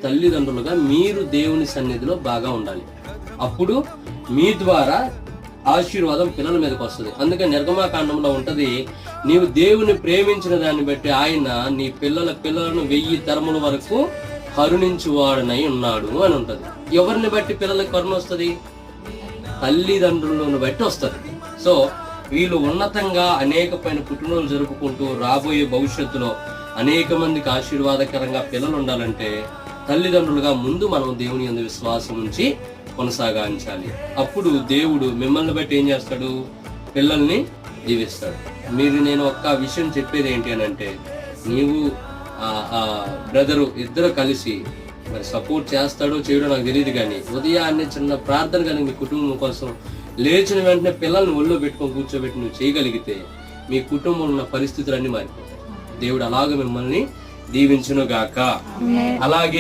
తల్లిదండ్రులుగా మీరు దేవుని సన్నిధిలో బాగా ఉండాలి. అప్పుడు మీ ద్వారా ఆశీర్వాదం పిల్లల మీదకి వస్తుంది. అందుకే నిర్గమాకాండంలో ఉంటది, నీవు దేవుని ప్రేమించిన దాన్ని బట్టి ఆయన నీ పిల్లలను 1000 తరముల వరకు కరుణించువాడనై ఉన్నాడు అని ఉంటది. ఎవరిని బట్టి పిల్లలకు కరుణ వస్తుంది? తల్లిదండ్రులను బట్టి వస్తుంది. సో వీళ్ళు ఉన్నతంగా అనేకమైన పుట్టినరోజులు జరుపుకుంటూ రాబోయే భవిష్యత్తులో అనేక మందికి ఆశీర్వాదకరంగా పిల్లలు ఉండాలంటే తల్లిదండ్రులుగా ముందు మనం దేవుని యందు విశ్వాసం ఉంచి కొనసాగించాలి. అప్పుడు దేవుడు మిమ్మల్ని బట్టి ఏం చేస్తాడు? పిల్లల్ని దీవిస్తాడు. నేను ఒక్క విషయం చెప్పేది ఏంటి అని అంటే, నీవు బ్రదరు ఇద్దరు కలిసి మరి సపోర్ట్ చేస్తాడో చేయడో నాకు తెలియదు, కానీ ఉదయాన్నే చిన్న ప్రార్థన కానీ మీ కుటుంబం కోసం లేచిన వెంటనే పిల్లల్ని ఒళ్ళో పెట్టుకొని కూర్చోబెట్టి నువ్వు చేయగలిగితే మీ కుటుంబంలో ఉన్న పరిస్థితులన్నీ మారిపోతాయి. దేవుడు అలాగే మిమ్మల్ని దీవించును గాక. అలాగే